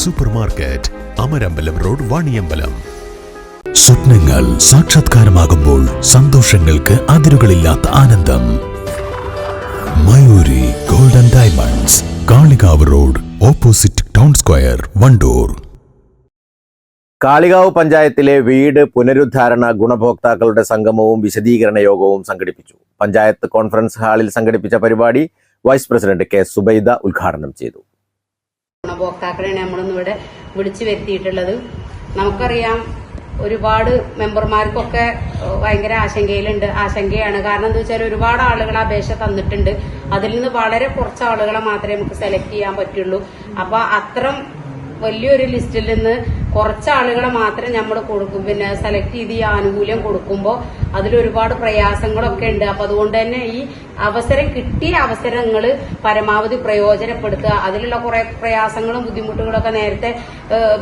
Super market, Amarambalam road, Vaniyambalam. സ്വപ്നങ്ങൾ സാക്ഷാത്കാരമാകുമ്പോൾ സന്തോഷങ്ങൾക്ക് അതിരുകളില്ലാത്ത ആനന്ദം. Mayuri golden diamonds, Kalikavu road, opposite town square, Wandoor. Kalikavu പഞ്ചായത്തിലെ വീട് പുനരുദ്ധാരണ ഗുണഭോക്താക്കളുടെ സംഗമവും വിശദീകരണ യോഗവും സംഘടിപ്പിച്ചു. പഞ്ചായത്ത് കോൺഫറൻസ് ഹാളിൽ സംഘടിപ്പിച്ച പരിപാടി വൈസ് പ്രസിഡന്റ് കെ സുബൈദ ഉദ്ഘാടനം ചെയ്തു. ഗുണഭോക്താക്കളെയാണ് നമ്മളിന്നിവിടെ വിളിച്ചു വരുത്തിയിട്ടുള്ളത്. നമുക്കറിയാം, ഒരുപാട് മെമ്പർമാർക്കൊക്കെ ഭയങ്കര ആശങ്കയാണ്. കാരണം എന്താ വെച്ചാൽ ഒരുപാട് ആളുകൾ അപേക്ഷ തന്നിട്ടുണ്ട്. അതിൽ നിന്ന് വളരെ കുറച്ച് ആളുകളെ മാത്രമേ നമുക്ക് സെലക്ട് ചെയ്യാൻ പറ്റുള്ളൂ. അപ്പൊ അത്തരം വലിയൊരു ലിസ്റ്റിൽ നിന്ന് കുറച്ച് ആളുകളെ മാത്രം നമ്മൾ കൊടുക്കും. സെലക്ട് ചെയ്ത് ഈ ആനുകൂല്യം കൊടുക്കുമ്പോൾ അതിലൊരുപാട് പ്രയാസങ്ങളൊക്കെ ഉണ്ട്. അപ്പൊ അതുകൊണ്ട് തന്നെ ഈ കിട്ടിയ അവസരങ്ങൾ പരമാവധി പ്രയോജനപ്പെടുത്തുക. അതിലുള്ള കുറെ പ്രയാസങ്ങളും ബുദ്ധിമുട്ടുകളൊക്കെ നേരത്തെ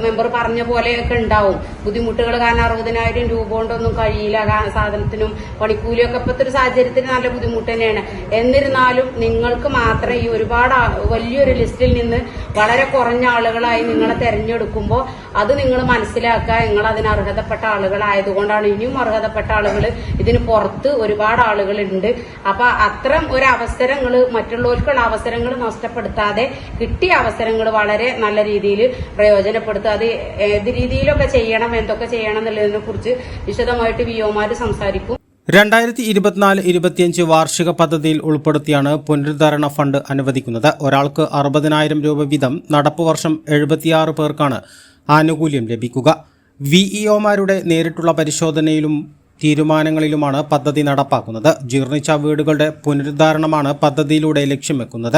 മെമ്പർ പറഞ്ഞ പോലെയൊക്കെ ഉണ്ടാവും. ബുദ്ധിമുട്ടുകൾ കാരണം 60,000 രൂപ കൊണ്ടൊന്നും കഴിയില്ല. സാധനത്തിനും പണിക്കൂലിയൊക്കെ ഇപ്പോഴത്തെ ഒരു സാഹചര്യത്തിൽ നല്ല ബുദ്ധിമുട്ട് തന്നെയാണ്. എന്നിരുന്നാലും നിങ്ങൾക്ക് മാത്രം ഈ ഒരുപാട് വലിയൊരു ലിസ്റ്റിൽ നിന്ന് വളരെ കുറഞ്ഞ ആളുകളായി നിങ്ങളെ തെരഞ്ഞെടുക്കുമ്പോൾ അത് നിങ്ങൾ മനസ്സിലാക്കുക. നിങ്ങൾ അതിന് അർഹതപ്പെട്ട ആളുകളായതുകൊണ്ടാണ്. ഇനിയും അർഹതപ്പെട്ട ആളുകൾ ഇതിന് പുറത്ത് ഒരുപാട് ആളുകളുണ്ട്. അപ്പൊ അത്തരം ഒരു അവസരങ്ങൾ, മറ്റുള്ളവർക്കുള്ള അവസരങ്ങൾ നഷ്ടപ്പെടുത്താതെ കിട്ടിയ അവസരങ്ങൾ വളരെ നല്ല രീതിയിൽ പ്രയോജനപ്പെടുത്തുക. അത് ഏത് രീതിയിലൊക്കെ ചെയ്യണം, എന്തൊക്കെ ചെയ്യണം എന്നുള്ളതിനെ കുറിച്ച് വിശദമായിട്ട് വിഒമാര് സംസാരിക്കും. 2024-25 വാർഷിക പദ്ധതിയിൽ ഉൾപ്പെടുത്തിയാണ് പുനരുദ്ധാരണ ഫണ്ട് അനുവദിക്കുന്നത്. ഒരാൾക്ക് 60,000 രൂപ വീതം. നടപ്പ് വർഷം 76 പേർക്കാണ് ആനുകൂല്യം ലഭിക്കുക. വിഇഒമാരുടെ നേരിട്ടുള്ള പരിശോധനയിലും തീരുമാനങ്ങളിലുമാണ് പദ്ധതി നടപ്പാക്കുന്നത്. ജീർണിച്ച വീടുകളുടെ പുനരുദ്ധാരണമാണ് പദ്ധതിയിലൂടെ ലക്ഷ്യം വെക്കുന്നത്.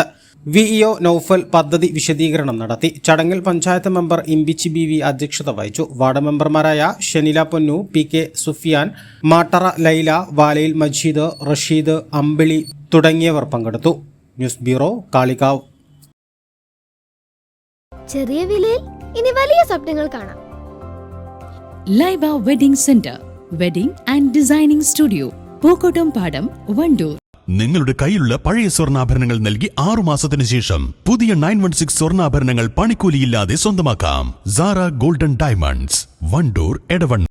വിഇഒ നൌഫൽ പദ്ധതി വിശദീകരണം നടത്തി. ചടങ്ങിൽ പഞ്ചായത്ത് മെമ്പർ ഇമ്പിച്ചി ബിവി അധ്യക്ഷത വഹിച്ചു. വാർഡ് മെമ്പർമാരായ ഷനില പൊന്നു, പി കെ സുഫിയാൻ, മാട്ടറ ലൈല, വാലയിൽ മജീദ്, റഷീദ്, അമ്പിളി തുടങ്ങിയവർ പങ്കെടുത്തു. News bureau, Kalikavu. ചെറിയ വിലയിൽ ഇനി വലിയ സ്വപ്നങ്ങൾ കാണാം. Laiba wedding centre, wedding and designing studio, Pookottam പാടം, വണ്ടൂർ. നിങ്ങളുടെ കയ്യിലുള്ള പഴയ സ്വർണ്ണാഭരണങ്ങൾ നൽകി 6 മാസത്തിന് ശേഷം പുതിയ 916 സ്വർണ്ണാഭരണങ്ങൾ പണിക്കൂലിയില്ലാതെ സ്വന്തമാക്കാം. Sara golden diamonds, Wandoor, Edavanna.